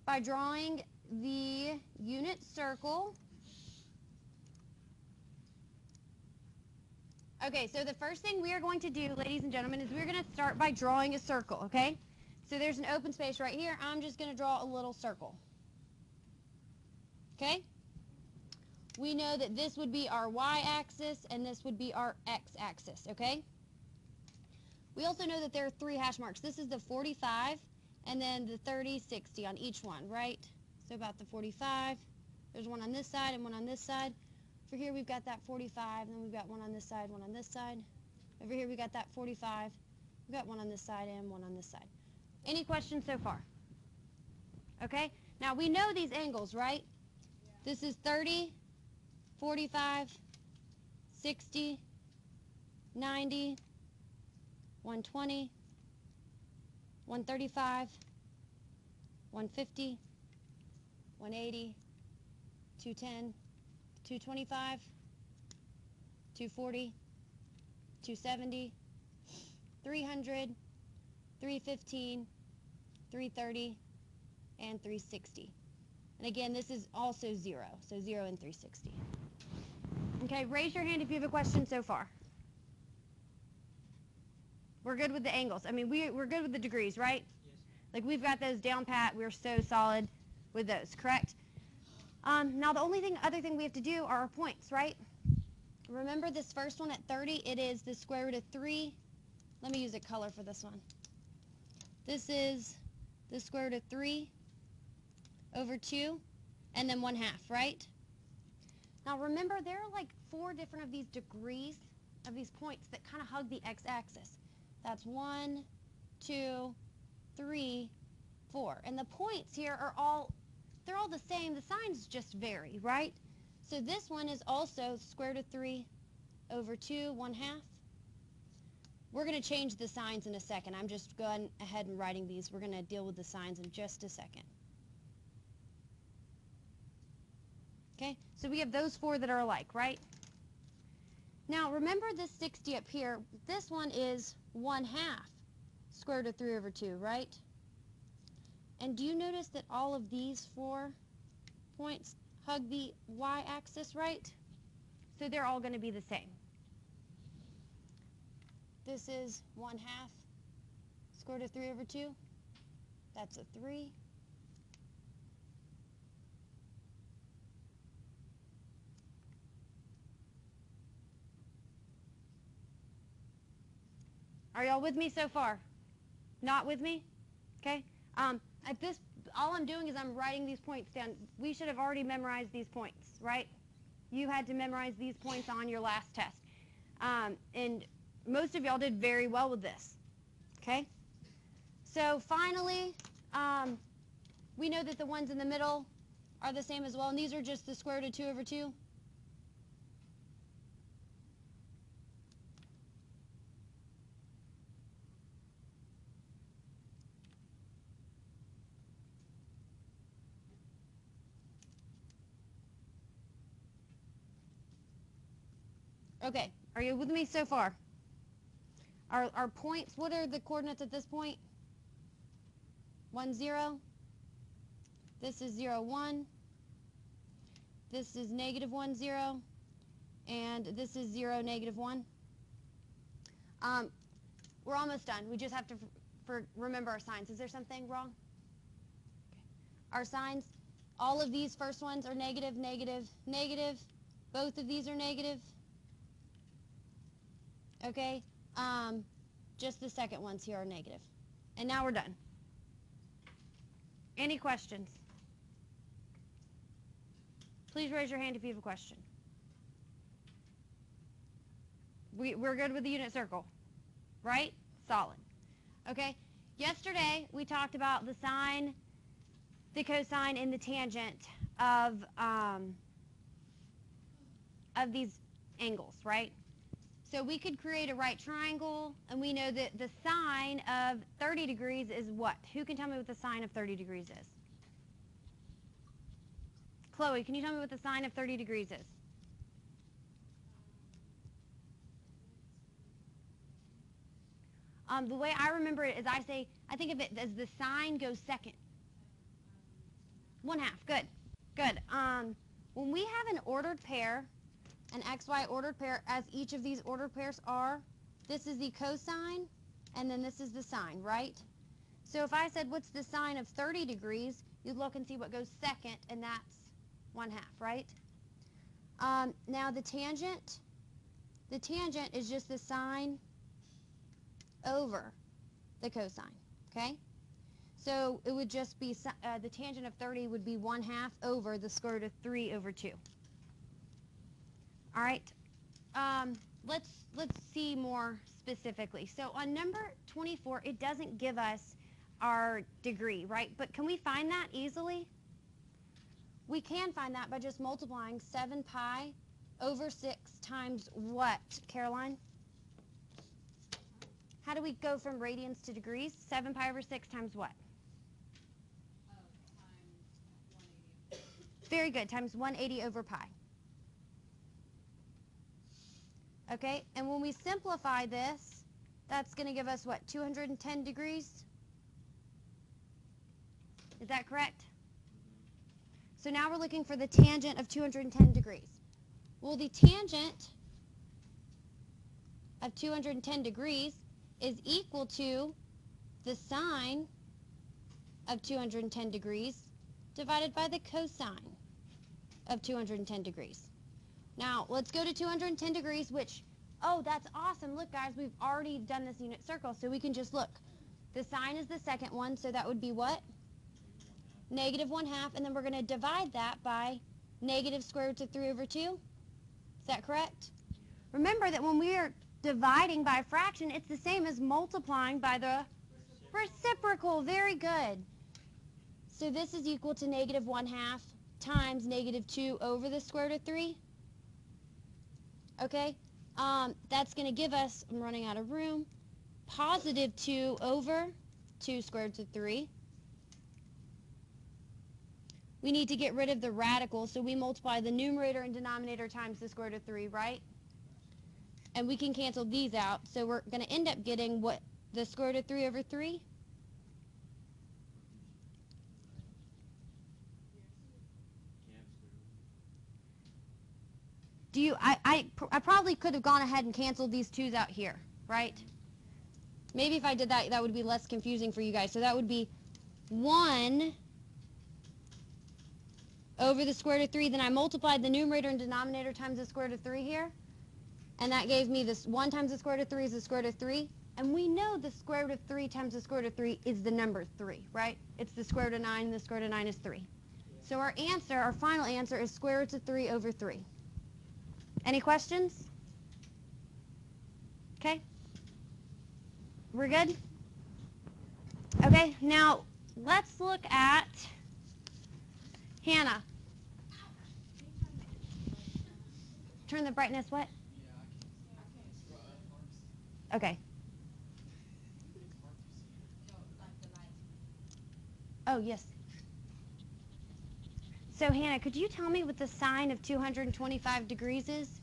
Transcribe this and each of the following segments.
by drawing the unit circle. Okay, so the first thing we are going to do, ladies and gentlemen, is we're going to start by drawing a circle, okay? So there's an open space right here. I'm just going to draw a little circle. Okay? We know that this would be our y-axis and this would be our x-axis, okay? We also know that there are 3 hash marks. This is the 45 and then the 30, 60 on each one, right? So about the 45. There's one on this side and one on this side. Over here we've got that 45, and then we've got one on this side, one on this side. Over here we've got that 45. We've got one on this side and one on this side. Any questions so far? Okay? Now we know these angles, right? Yeah. This is 30, 45, 60, 90, 120, 135, 150, 180, 210, 225, 240, 270, 300, 315, 330, and 360. And again, this is also 0, so 0 and 360. Okay, raise your hand if you have a question so far. We're good with the angles. I mean, we're good with the degrees, right? Yes. Like, we've got those down pat. We're so solid with those, correct? Now, the other thing we have to do are our points, right? Remember this first one at 30, it is the square root of 3. Let me use a color for this one. This is the square root of 3 over 2, and then 1/2, right? Now, remember, there are like 4 different of these degrees of these points that kind of hug the x-axis. That's 1, 2, 3, 4. And the points here are they're all the same. The signs just vary, right? So this one is also square root of 3 over 2, 1/2. We're going to change the signs in a second. I'm just going ahead and writing these. We're going to deal with the signs in just a second. Okay, so we have those 4 that are alike, right? Now, remember this 60 up here. This one is 1/2 square root of 3 over 2, right? And do you notice that all of these 4 points hug the y-axis, right? So they're all going to be the same. This is 1/2 square root of 3 over 2. That's a 3. Are y'all with me so far? Not with me? Okay. At this, all I'm doing is I'm writing these points down. We should have already memorized these points, right? You had to memorize these points on your last test. And most of y'all did very well with this, okay? So finally, we know that the ones in the middle are the same as well, and these are just the square root of 2 over 2. Okay, are you with me so far? Our points, what are the coordinates at this point? 1, 0. This is 0, 1. This is -1, 0. And this is 0, -1. We're almost done. We just have to remember our signs. Is there something wrong? Okay. Our signs, all of these first ones are negative, negative, negative. Both of these are negative. Okay, just the second ones here are negative. And now we're done. Any questions? Please raise your hand if you have a question. We're good with the unit circle, right? Solid. Okay, yesterday we talked about the sine, the cosine, and the tangent of these angles, right? So we could create a right triangle, and we know that the sine of 30 degrees is what? Who can tell me what the sine of 30 degrees is? Chloe, can you tell me what the sine of 30 degrees is? The way I remember it is I think of it as the sine goes second. 1/2. Good. Good. When we have an ordered pair, an XY ordered pair, as each of these ordered pairs are, this is the cosine, and then this is the sine, right? So if I said, what's the sine of 30 degrees, you'd look and see what goes second, and that's 1/2, right? Now the tangent is just the sine over the cosine, okay? So it would just be, the tangent of 30 would be 1/2 over the square root of 3 over 2. All right, let's see more specifically. So on number 24, it doesn't give us our degree, right? But can we find that easily? We can find that by just multiplying 7 pi over 6 times what, Caroline? How do we go from radians to degrees? 7 pi over 6 times what? Times 180. Very good, times 180 over pi. Okay, and when we simplify this, that's going to give us what, 210 degrees? Is that correct? So now we're looking for the tangent of 210 degrees. Well, the tangent of 210 degrees is equal to the sine of 210 degrees divided by the cosine of 210 degrees. Now, let's go to 210 degrees, which, oh, that's awesome. Look, guys, we've already done this unit circle, so we can just look. The sine is the second one, so that would be what? Negative 1/2, and then we're going to divide that by negative square root of 3 over 2. Is that correct? Remember that when we are dividing by a fraction, it's the same as multiplying by the reciprocal. Very good. So this is equal to negative 1/2 times negative 2 over the square root of 3. Okay, that's going to give us, I'm running out of room, positive 2 over 2 square root of 3. We need to get rid of the radical, so we multiply the numerator and denominator times the square root of 3, right? And we can cancel these out, so we're going to end up getting what, the square root of 3 over 3? I probably could have gone ahead and canceled these 2's out here, right? Maybe if I did that, that would be less confusing for you guys. So that would be 1 over the square root of 3. Then I multiplied the numerator and denominator times the square root of 3 here. And that gave me this 1 times the square root of 3 is the square root of 3. And we know the square root of 3 times the square root of 3 is the number 3, right? It's the square root of 9, and the square root of 9 is 3. So our answer, our final answer, is square root of 3 over 3. Any questions? Okay. We're good? Okay, now let's look at Hannah. Turn the brightness what? Okay. Oh, yes. So, Hannah, could you tell me what the sine of 225 degrees is?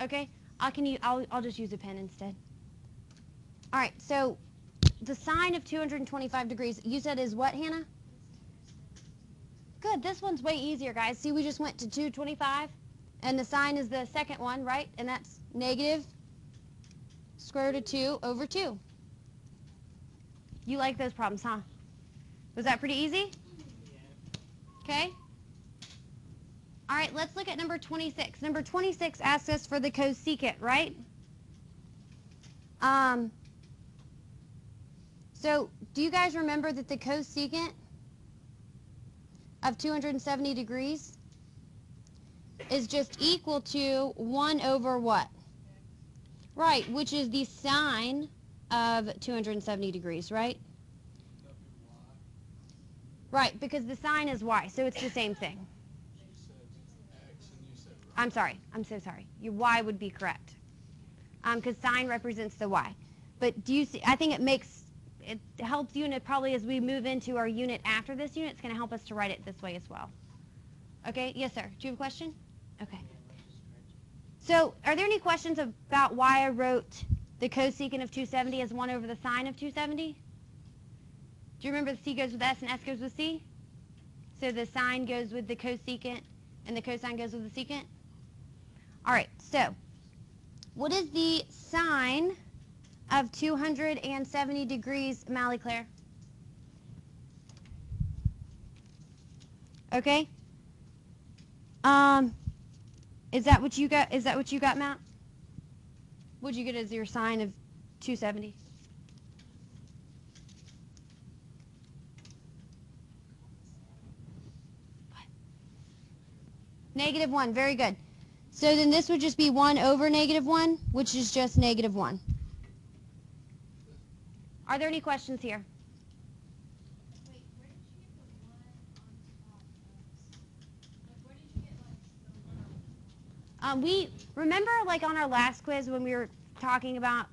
Okay, I'll just use a pen instead. All right, so the sine of 225 degrees, you said is what, Hannah? Good, this one's way easier, guys. See, we just went to 225, and the sine is the second one, right? And that's negative square root of 2 over 2. You like those problems, huh? Was that pretty easy? Okay. All right, let's look at number 26. Number 26 asks us for the cosecant, right? So do you guys remember that the cosecant of 270 degrees is just equal to 1 over what? Right, which is the sine of 270 degrees, right? Right, because the sine is y, so it's the same thing. I'm sorry. I'm so sorry. Your y would be correct. Because sine represents the y. But do you see, I think it helps you, and it probably as we move into our unit after this unit, it's going to help us to write it this way as well. Okay, yes, sir. Do you have a question? Okay. So, are there any questions about why I wrote the cosecant of 270 as 1 over the sine of 270? Do you remember the c goes with s and s goes with c? So the sine goes with the cosecant and the cosine goes with the secant? All right, so what is the sine of 270 degrees, Mally Claire? Okay. Is that what you got? Is that what you got, Matt? What'd you get as your sine of 270? -1. Very good. So then this would just be 1 over -1, which is just -1. Are there any questions here? Wait, where did you get the 1 on top of? Like, where did you get, like, the 1 on top? We remember, like on our last quiz when we were talking about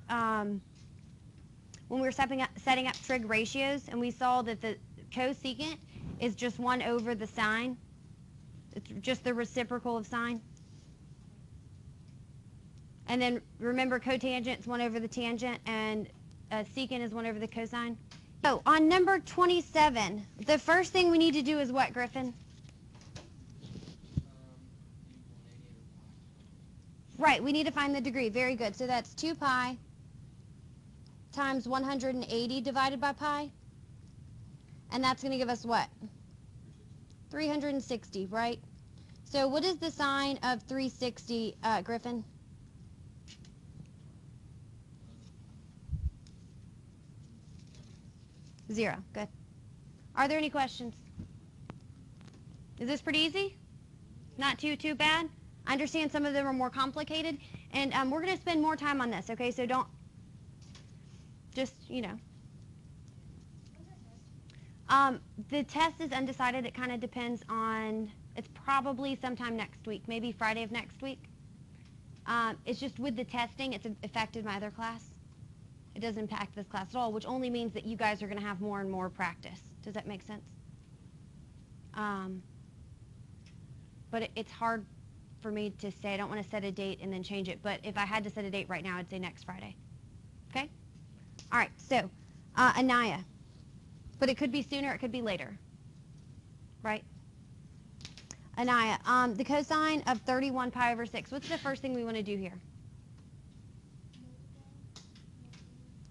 when we were setting up trig ratios, and we saw that the cosecant is just 1 over the sine. It's just the reciprocal of sine. And then remember, cotangent is 1 over the tangent, and secant is 1 over the cosine. So on number 27, the first thing we need to do is what, Griffin? Right, we need to find the degree. Very good. So that's 2 pi times 180 divided by pi. And that's going to give us what? 360, right? So what is the sine of 360, Griffin? Zero. Good. Are there any questions? Is this pretty easy? Not too bad? I understand some of them are more complicated, and we're going to spend more time on this, okay? So don't just, you know. The test is undecided. It kind of depends on, it's probably sometime next week, maybe Friday of next week. It's just with the testing, it's affected my other class. It doesn't impact this class at all, which only means that you guys are going to have more and more practice. Does that make sense? But it's hard for me to say. I don't want to set a date and then change it. But if I had to set a date right now, I'd say next Friday. Okay? All right, so Anaya. But it could be sooner, it could be later. Right? Anaya, the cosine of 31 pi over 6. What's the first thing we want to do here?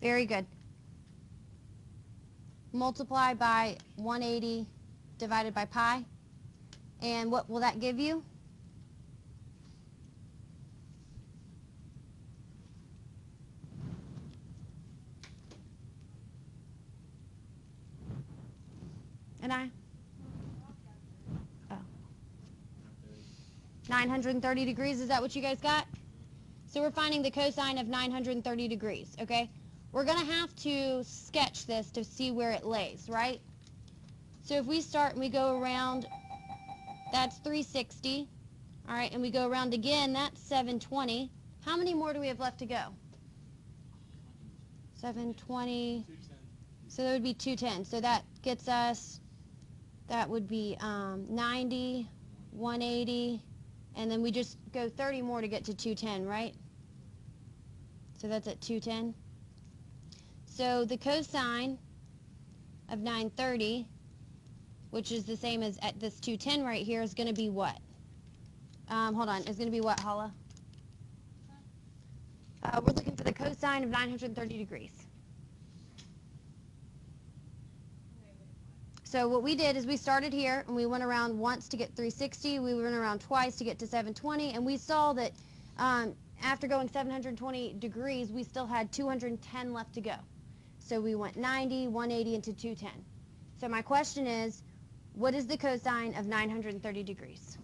Very good. Multiply by 180 divided by pi. And what will that give you? And I? Oh. 930 degrees, is that what you guys got? So we're finding the cosine of 930 degrees, okay? We're going to have to sketch this to see where it lays, right? So if we start and we go around, that's 360, all right, and we go around again, that's 720. How many more do we have left to go? 720. So that would be 210. So that gets us, that would be 90, 180, and then we just go 30 more to get to 210, right? So that's at 210. So the cosine of 930, which is the same as at this 210 right here, is going to be what? Hold on. Is going to be what, Hala? We're looking for the cosine of 930 degrees. So what we did is we started here, and we went around once to get 360. We went around twice to get to 720, and we saw that after going 720 degrees, we still had 210 left to go. So we went 90, 180, into 210. So my question is, what is the cosine of 930 degrees?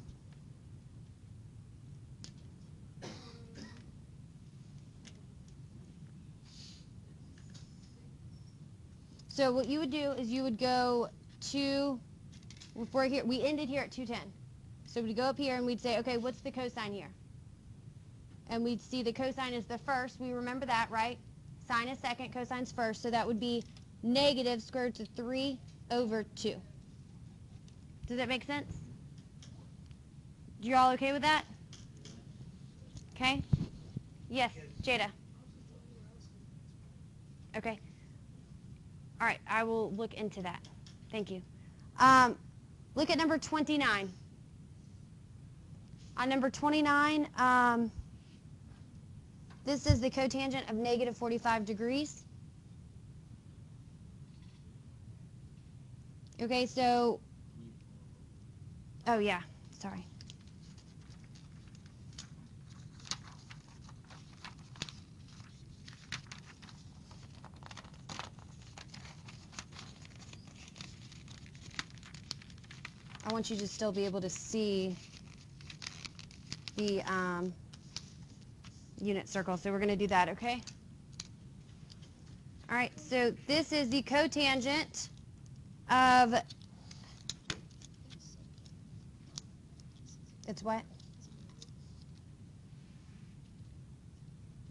So what you would do is you would go to, if we're here, we ended here at 210. So we'd go up here and we'd say, okay, what's the cosine here? And we'd see the cosine is the first. We remember that, right? Sine is second, cosine's first. So that would be negative square root of 3 over 2. Does that make sense? You all okay with that? Okay. Yes, Jada. Okay. All right, I will look into that. Thank you. Look at number 29. On number 29, this is the cotangent of negative 45 degrees. Okay, so, oh yeah, sorry. I want you to still be able to see the unit circle, so we're going to do that, okay? All right, so this is the cotangent of, it's what?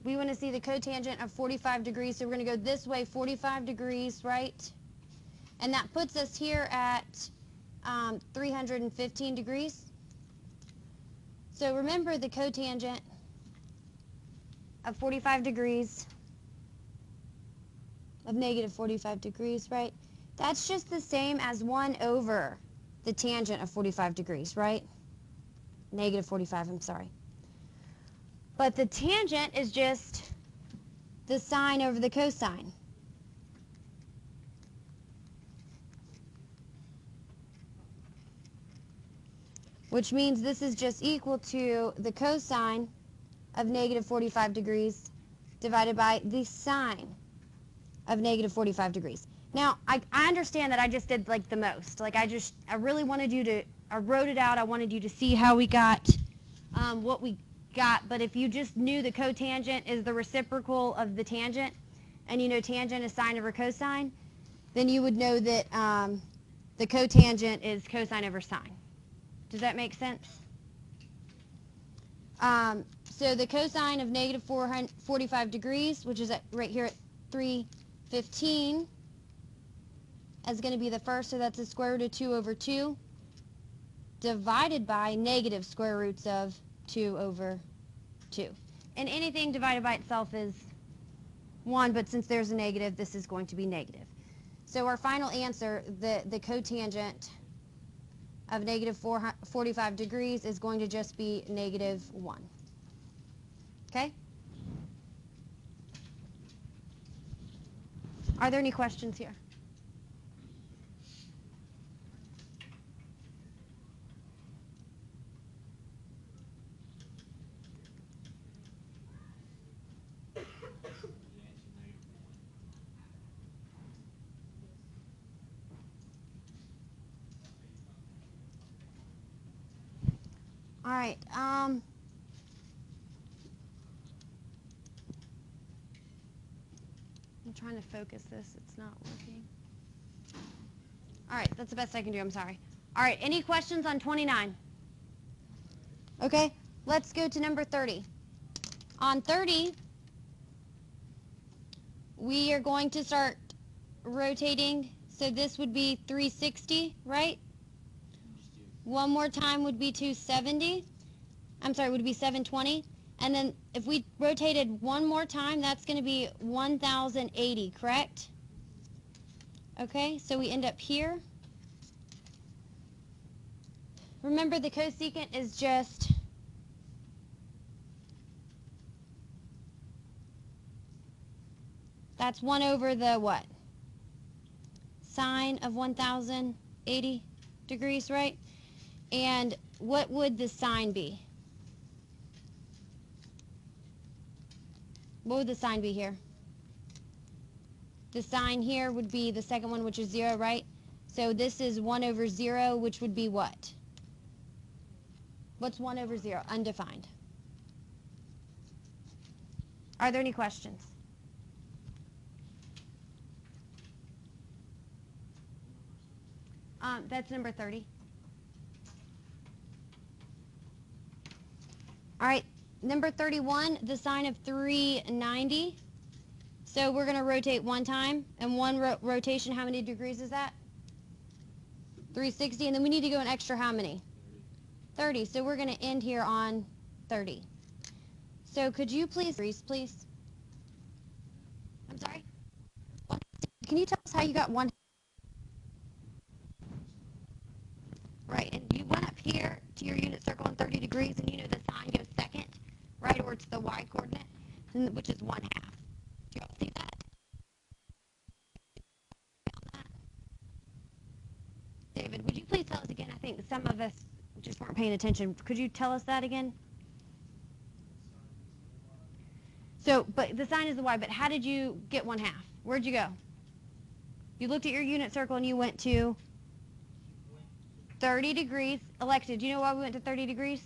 We want to see the cotangent of 45 degrees, so we're going to go this way 45 degrees, right? And that puts us here at 315 degrees. So remember the cotangent of 45 degrees of negative 45 degrees, right? That's just the same as 1 over the tangent of 45 degrees, right? Negative 45, I'm sorry. But the tangent is just the sine over the cosine. Which means this is just equal to the cosine of negative 45 degrees divided by the sine of negative 45 degrees. Now, I understand that I just did like the most. Like I really wanted you to, I wrote it out. I wanted you to see how we got what we got. But if you just knew the cotangent is the reciprocal of the tangent, and you know tangent is sine over cosine, then you would know that the cotangent is cosine over sine. Does that make sense? So the cosine of negative 45 degrees, which is right here at 315, is going to be the first, so that's the square root of 2 over 2, divided by negative square roots of 2 over 2. And anything divided by itself is 1, but since there's a negative, this is going to be negative. So our final answer, the cotangent of negative 45 degrees is going to just be negative 1. Okay? Are there any questions here? All right. I'm trying to focus this. It's not working. All right. That's the best I can do. I'm sorry. All right. Any questions on 29? Okay. Let's go to number 30. On 30, we are going to start rotating. So this would be 360, right? One more time would be 270. I'm sorry, would be 720. And then if we rotated one more time, that's going to be 1080, correct? Okay, so we end up here. Remember, the cosecant is just that's 1 over the what? Sine of 1080 degrees, right? And what would the sine be? What would the sine be here? The sine here would be the second one, which is 0, right? So this is 1 over 0, which would be what? What's 1 over 0? Undefined. Are there any questions? That's number 30. All right, number 31, the sine of 390. So we're going to rotate one time, and one rotation, how many degrees is that? 360, and then we need to go an extra how many? 30. So we're going to end here on 30. So could you please, please? I'm sorry? Can you tell us how you got 1? Right, and you went up here to your unit circle in 30 degrees, and you know the sign goes second, right, or it's the y coordinate, which is 1/2. Do y'all see that? David, would you please tell us again? I think some of us just weren't paying attention. Could you tell us that again? So, but the sign is the y, but how did you get 1/2? Where'd you go? You looked at your unit circle and you went to 30 degrees. Alexa, do you know why we went to 30 degrees?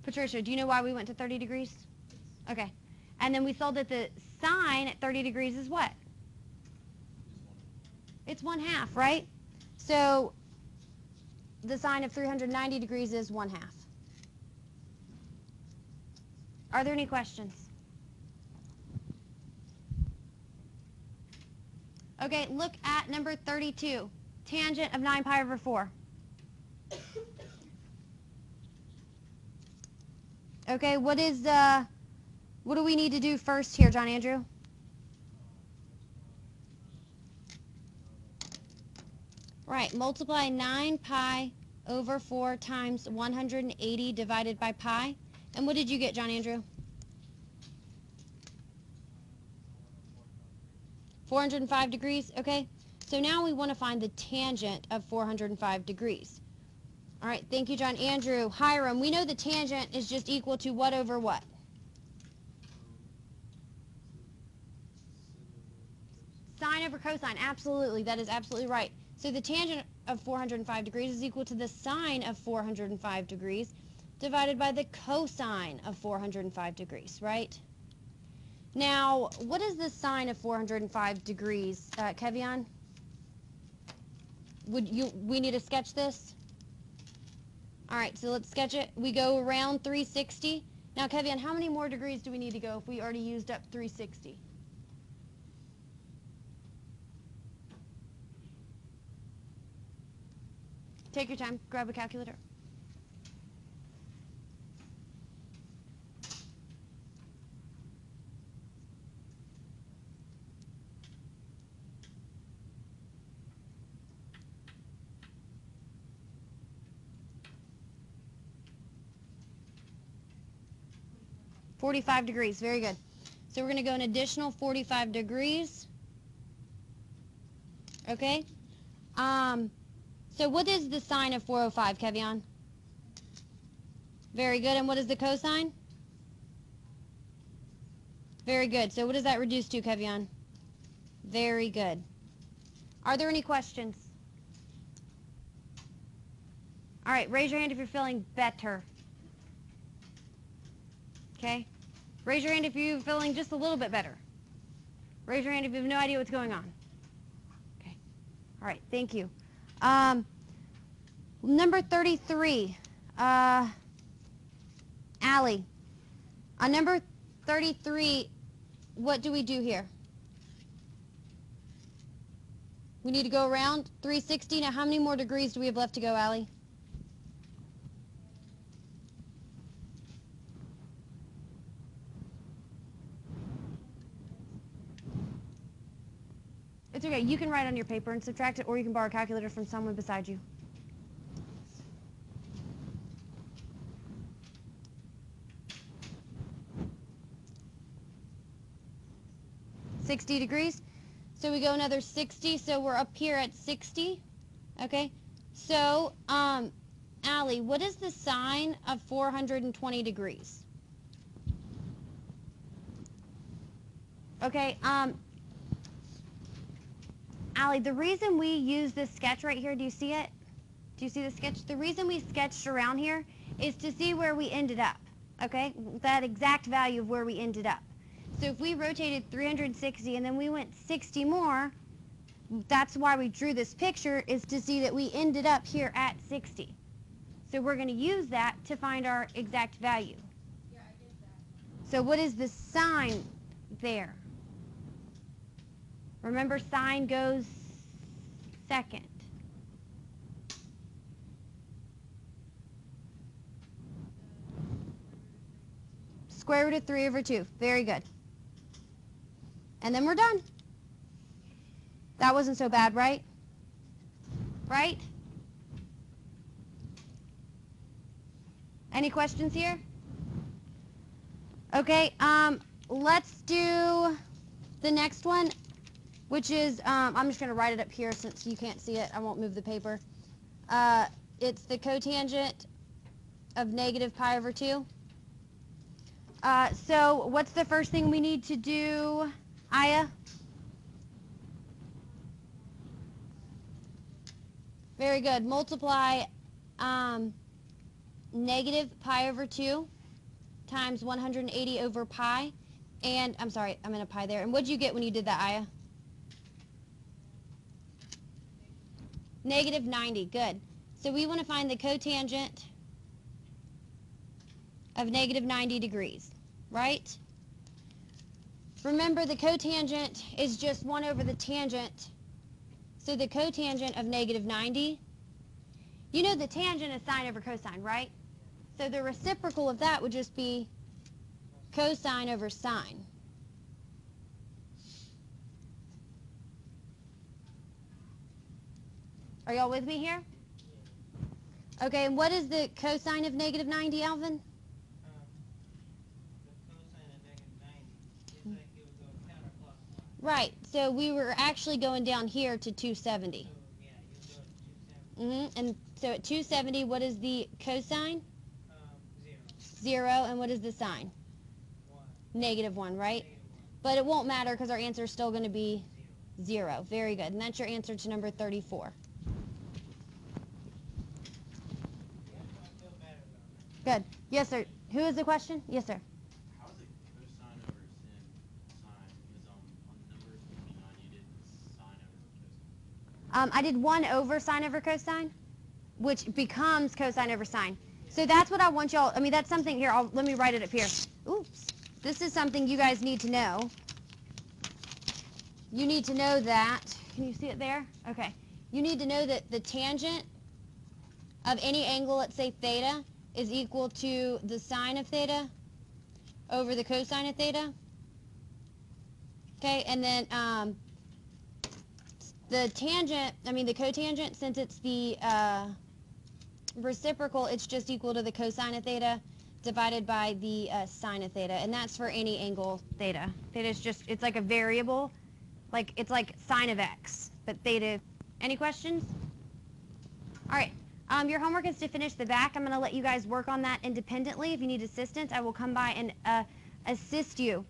Patricia, do you know why we went to 30 degrees? Okay. And then we saw that the sign at 30 degrees is what? It's 1/2, right? So the sign of 390 degrees is 1/2. Are there any questions? Okay, look at number 32. Tangent of 9 pi over 4. Okay, what do we need to do first here, John Andrew? Right, multiply 9 pi over 4 times 180 divided by pi. And what did you get, John Andrew? 405 degrees, okay? So now we want to find the tangent of 405 degrees. All right, thank you, John Andrew. Hiram, we know the tangent is just equal to what over what? Sine over cosine, absolutely, that is absolutely right. So the tangent of 405 degrees is equal to the sine of 405 degrees divided by the cosine of 405 degrees, right? Now, what is the sine of 405 degrees, Kevion? We need to sketch this? All right, so let's sketch it. We go around 360. Now, Kevion, how many more degrees do we need to go if we already used up 360? Take your time. Grab a calculator. $45 degrees. Very good. So we're going to go an additional 45 degrees. Okay. So what is the sine of 405, Kevion? Very good. And what is the cosine? Very good. So what does that reduce to, Kevion? Very good. Are there any questions? All right, raise your hand if you're feeling better. Okay? Raise your hand if you're feeling just a little bit better. Raise your hand if you have no idea what's going on. Okay. All right, thank you. Number 33, Allie. On number 33, what do we do here? We need to go around 360. Now, how many more degrees do we have left to go, Allie? It's okay. You can write on your paper and subtract it, or you can borrow a calculator from someone beside you. $60 degrees. So we go another 60. So we're up here at 60. Okay. So, Allie, what is the sine of 420 degrees? Okay. Allie, the reason we use this sketch right here, do you see it? Do you see the sketch? The reason we sketched around here is to see where we ended up, okay? That exact value of where we ended up. So if we rotated 360 and then we went 60 more, that's why we drew this picture, is to see that we ended up here at 60. So we're going to use that to find our exact value. Yeah, I did that. So what is the sine there? Remember, sine goes second. Square root of 3 over 2. Very good. And then we're done. That wasn't so bad, right? Right? Any questions here? Okay, let's do the next one, which is, I'm just going to write it up here since you can't see it. I won't move the paper. It's the cotangent of negative pi over 2. So what's the first thing we need to do, Aya? Very good. Multiply negative pi over 2 times 180 over pi. And, I'm sorry, I'm in a pi there. And what did you get when you did that, Aya? Negative 90. Good. So we want to find the cotangent of negative 90 degrees, right? Remember, the cotangent is just 1 over the tangent. So the cotangent of negative 90, you know the tangent is sine over cosine, right? So the reciprocal of that would just be cosine over sine. Are y'all with me here? Okay, and what is the cosine of negative 90, Alvin? The cosine of negative 90 is like it would go counterclockwise. Right, so we were actually going down here to 270. So, yeah, you go to 270. And so at 270, what is the cosine? 0. 0, and what is the sine? 1. Negative 1, right? Negative 1. But it won't matter because our answer is still going to be 0. 0. Very good, and that's your answer to number 34. Yeah, I feel better about that. Good. Yes, sir. Who is the question? Yes, sir. How is it cosine over sine? Because on the numbers 59 you did sine over cosine. I did 1 over sine over cosine, which becomes cosine over sine. So that's what I want y'all, I mean, that's something here, let me write it up here. Oops. This is something you guys need to know. You need to know that, can you see it there? Okay. You need to know that the tangent of any angle, let's say theta, is equal to the sine of theta over the cosine of theta. Okay, and then the tangent, I mean the cotangent, since it's the reciprocal, it's just equal to the cosine of theta divided by the sine of theta, and that's for any angle theta. Theta is just, it's like a variable, like it's like sine of x, but theta. Any questions? All right, your homework is to finish the back. I'm going to let you guys work on that independently. If you need assistance, I will come by and assist you.